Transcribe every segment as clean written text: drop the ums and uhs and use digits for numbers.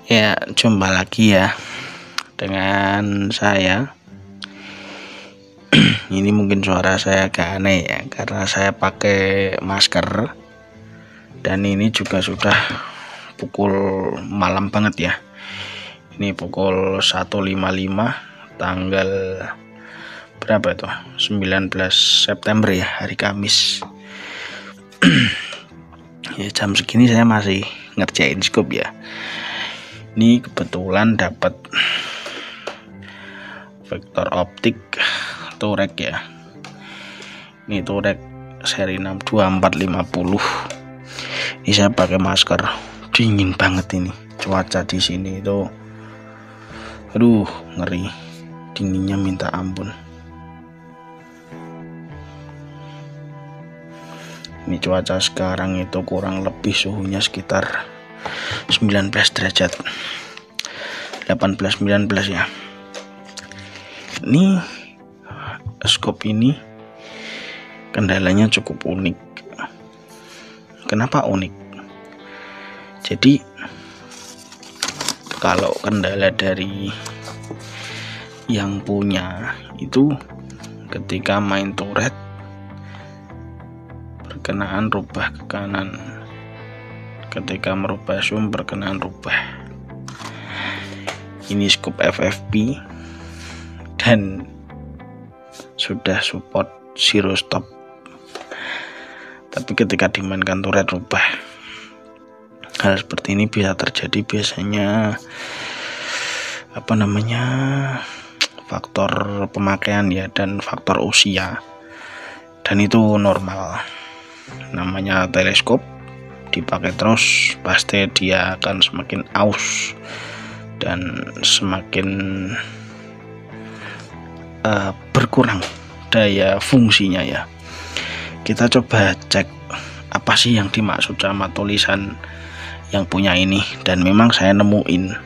Ya, jumpa lagi ya dengan saya. Ini mungkin suara saya agak aneh ya, karena saya pakai masker. Dan ini juga sudah pukul malam banget ya. Ini pukul 1.55 tanggal berapa itu? 19 September ya, hari Kamis. Ya, jam segini saya masih ngerjain scope ya. Ini kebetulan dapat vektor optik Turek ya. Ini Turek seri 62450. Ini saya pakai masker. Dingin banget ini. Cuaca di sini itu aduh, ngeri. Dinginnya minta ampun. Ini cuaca sekarang itu kurang lebih suhunya sekitar 19 derajat, 18-19 ya. Ini scope ini kendalanya cukup unik. Kenapa unik? Jadi kalau kendala dari yang punya itu ketika main turret berkenaan rubah ke kanan, ketika merubah zoom berkenaan rubah. Ini scope FFP dan sudah support zero stop, tapi ketika dimainkan turret rubah. Hal seperti ini bisa terjadi biasanya faktor pemakaian ya, dan faktor usia, dan itu normal. Namanya teleskop dipakai terus pasti dia akan semakin aus dan semakin berkurang daya fungsinya ya. Kita coba cek apa sih yang dimaksud sama tulisan yang punya ini, dan memang saya nemuin,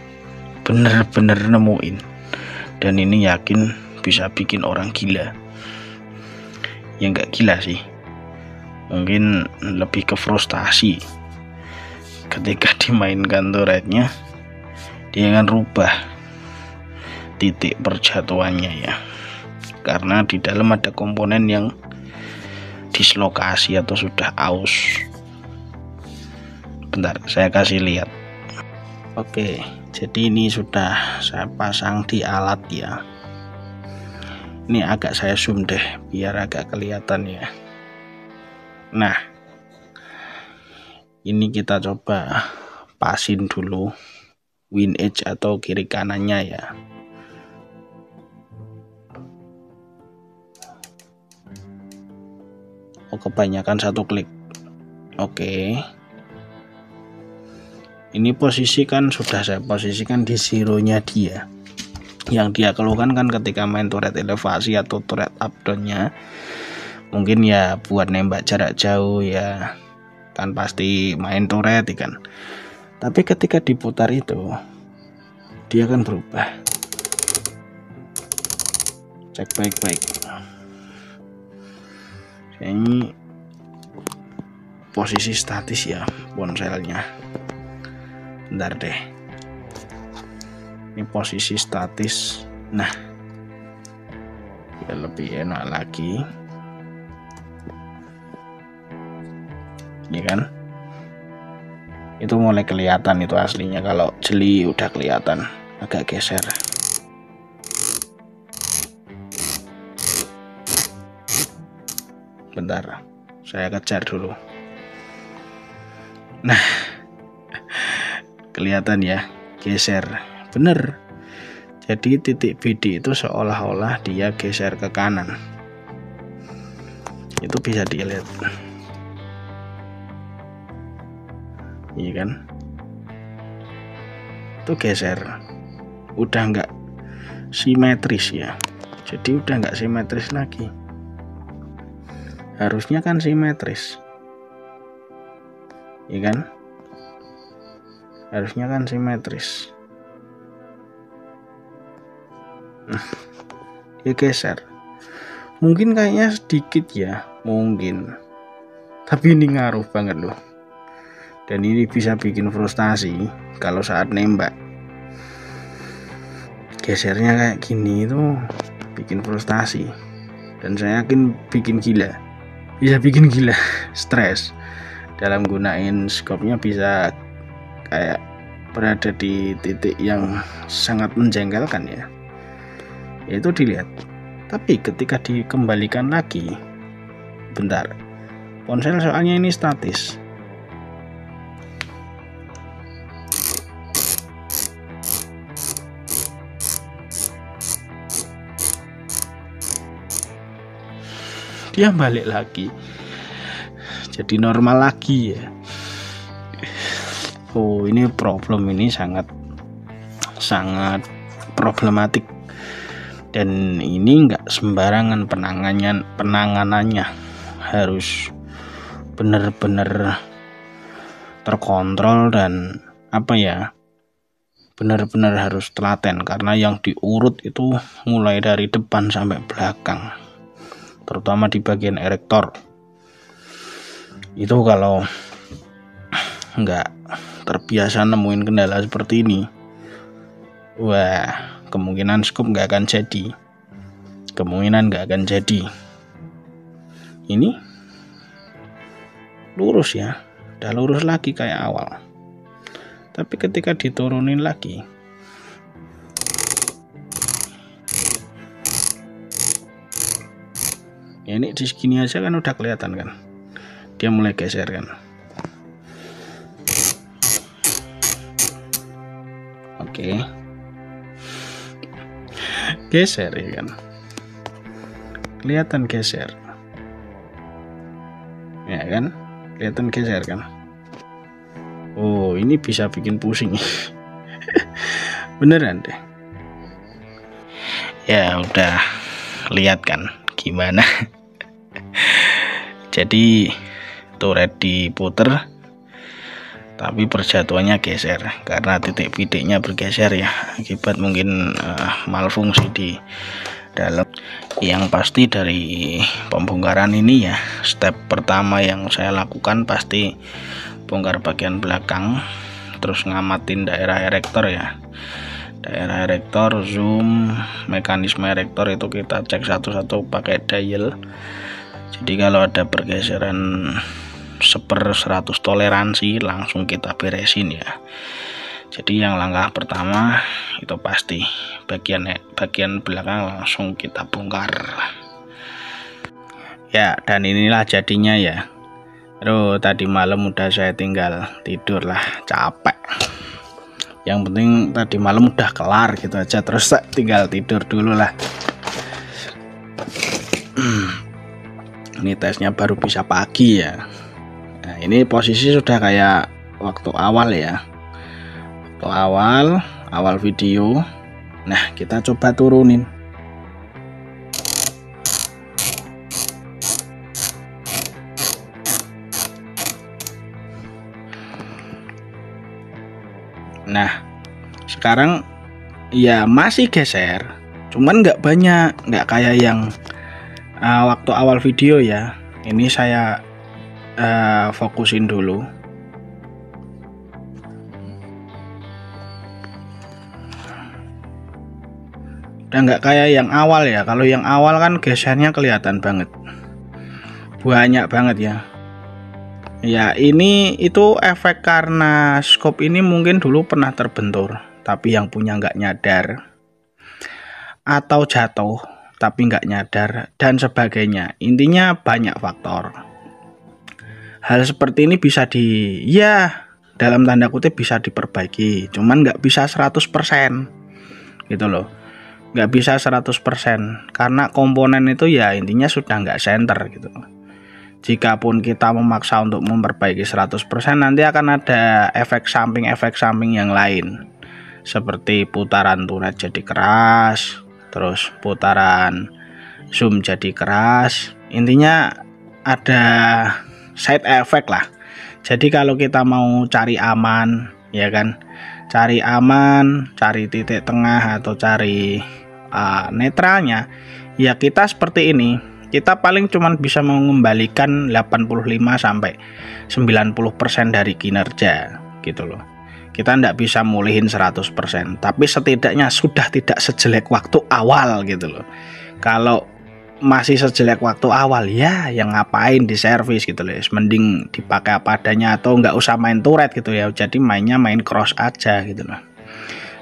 bener-bener nemuin, dan ini yakin bisa bikin orang gila. Ya nggak gila sih, mungkin lebih ke frustasi. Ketika dimainkan turretnya, dia akan rubah titik perjatuhannya ya, karena di dalam ada komponen yang dislokasi atau sudah aus. Bentar, saya kasih lihat. Oke, jadi ini sudah saya pasang di alat ya. Ini agak saya zoom deh biar agak kelihatan ya. Nah, ini kita coba pasin dulu win edge atau kiri kanannya ya. Oh, kebanyakan satu klik. Oke. Ini posisi kan sudah saya posisikan di zero-nya dia. Yang dia keluhkan kan ketika main turret elevasi atau turret up down-nya, mungkin ya buat nembak jarak jauh ya, kan pasti main turret kan. Tapi ketika diputar itu dia akan berubah. Cek baik-baik. Ini posisi statis ya ponselnya. Bentar deh, ini posisi statis. Nah, ya lebih enak lagi, ya kan? Itu mulai kelihatan itu aslinya. Kalau jeli udah kelihatan. Agak geser. Bentar, saya kejar dulu. Nah, kelihatan ya, geser. Bener. Jadi titik BD itu seolah-olah dia geser ke kanan. Itu bisa dilihat. Iya kan? Itu geser. Udah nggak simetris ya. Jadi udah nggak simetris lagi. Harusnya kan simetris. Iya kan? Harusnya kan simetris. Nah, dia geser. Mungkin kayaknya sedikit ya, mungkin. Tapi ini ngaruh banget loh. Dan ini bisa bikin frustasi kalau saat nembak. gesernya kayak gini itu bikin frustasi, dan saya yakin bikin gila, bisa bikin gila, stres dalam gunain scope-nya, bisa kayak berada di titik yang sangat menjengkelkan ya. Itu dilihat. Tapi ketika dikembalikan lagi, bentar, ponsel soalnya ini statis. Dia balik lagi jadi normal lagi ya. Oh, ini problem, ini sangat problematik, dan ini nggak sembarangan penanganannya, harus benar-benar terkontrol dan benar-benar harus telaten, karena yang diurut itu mulai dari depan sampai belakang, terutama di bagian erektor. Itu kalau nggak terbiasa nemuin kendala seperti ini, wah, kemungkinan scope nggak akan jadi, Ini lurus ya, udah lurus lagi kayak awal, tapi ketika diturunin lagi, ya ini di segini aja kan udah kelihatan kan, dia mulai geser kan. Oke, geser ya kan, kelihatan geser ya kan, kelihatan geser kan. Oh, ini bisa bikin pusing. Beneran deh ya, udah lihat kan gimana. Jadi turret diputer tapi perjatuhannya geser karena titik bidiknya bergeser ya, akibat mungkin malfungsi di dalam. Yang pasti dari pembongkaran ini ya, step pertama yang saya lakukan pasti bongkar bagian belakang, terus ngamatin daerah erektor ya, daerah erektor, zoom, mekanisme erektor itu kita cek satu-satu pakai dial. Jadi kalau ada pergeseran 1/100 toleransi langsung kita beresin ya. Jadi yang langkah pertama itu pasti bagian belakang langsung kita bongkar ya, dan inilah jadinya ya. Aduh, tadi malam udah saya tinggal tidur lah, capek. Yang penting tadi malam udah kelar gitu aja, terus tinggal tidur dulu lah. Ini tesnya baru bisa pagi ya. Nah, ini posisi sudah kayak waktu awal ya, waktu awal video. Nah, kita coba turunin. Nah, sekarang ya masih geser, cuman nggak banyak, nggak kayak yang waktu awal video ya. Ini saya fokusin dulu. Udah nggak kayak yang awal ya. Kalau yang awal kan gesernya kelihatan banget, banyak banget ya. Ya, itu efek karena scope ini mungkin dulu pernah terbentur, tapi yang punya nggak nyadar, atau jatuh tapi nggak nyadar, dan sebagainya. Intinya banyak faktor. Hal seperti ini bisa dalam tanda kutip bisa diperbaiki, cuman nggak bisa 100% gitu loh. Nggak bisa 100% karena komponen itu ya intinya sudah nggak center gitu. Jikapun kita memaksa untuk memperbaiki 100%, nanti akan ada efek samping yang lain, seperti putaran turret jadi keras, terus putaran zoom jadi keras. Intinya ada side effect lah. Jadi kalau kita mau cari aman ya kan, cari titik tengah atau cari netralnya, ya kita seperti ini. Kita paling cuman bisa mengembalikan 85-90% dari kinerja gitu loh. Kita ndak bisa mulihin 100%, tapi setidaknya sudah tidak sejelek waktu awal gitu loh. Kalau masih sejelek waktu awal ya yang ngapain di servis gitu loh, mending dipakai apa adanya atau nggak usah main turret gitu ya, jadi mainnya main cross aja gitu loh.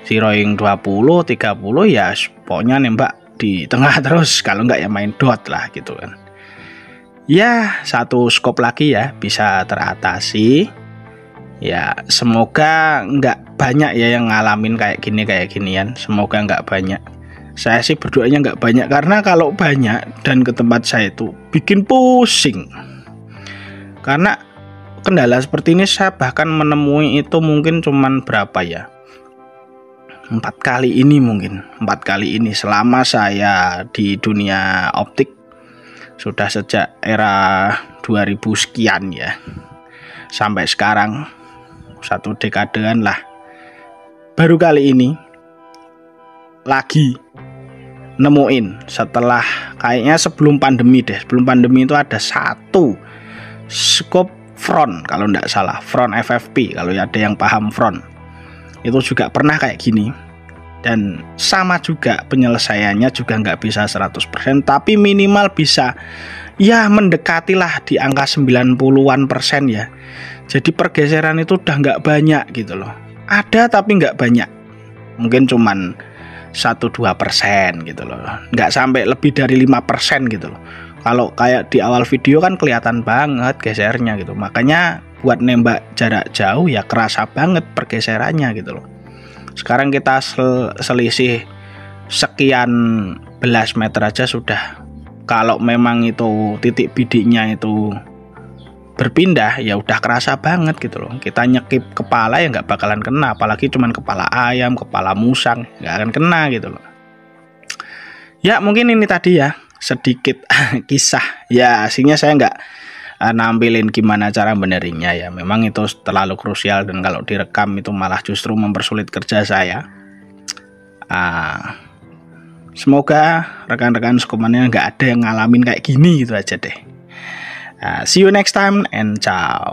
Zeroing 20 30 ya pokoknya nembak di tengah terus, kalau nggak ya main dot lah gitu kan. Ya satu scope lagi ya bisa teratasi. Ya semoga nggak banyak ya yang ngalamin kayak ginian, semoga nggak banyak. Saya sih berdoanya nggak banyak, karena kalau banyak dan ke tempat saya itu bikin pusing. Karena kendala seperti ini saya bahkan menemui itu mungkin cuman berapa ya, 4 kali ini selama saya di dunia optik, sudah sejak era 2000 sekian ya sampai sekarang, 1 dekadean lah. Baru kali ini lagi nemuin, setelah kayaknya sebelum pandemi itu ada satu scope front, kalau nggak salah front FFP, kalau ada yang paham front itu juga pernah kayak gini, dan sama juga penyelesaiannya juga nggak bisa 100%, tapi minimal bisa ya mendekatilah di angka 90-an% ya. Jadi pergeseran itu udah nggak banyak gitu loh, ada tapi nggak banyak, mungkin cuman 1-2% gitu loh, nggak sampai lebih dari 5% gitu loh. Kalau kayak di awal video kan kelihatan banget gesernya gitu, makanya buat nembak jarak jauh ya kerasa banget pergeserannya gitu loh. Sekarang kita selisih sekian belas meter aja sudah, kalau memang itu titik bidiknya itu berpindah ya udah kerasa banget gitu loh. Kita nyekip kepala ya nggak bakalan kena, apalagi cuman kepala ayam, kepala musang, nggak akan kena gitu loh. Ya mungkin ini tadi ya sedikit kisah ya, aslinya saya nggak nampilin gimana cara benerinnya ya, memang itu terlalu krusial dan kalau direkam itu malah justru mempersulit kerja saya. Semoga rekan-rekan skomannya nggak ada yang ngalamin kayak gini gitu aja deh. See you next time and ciao.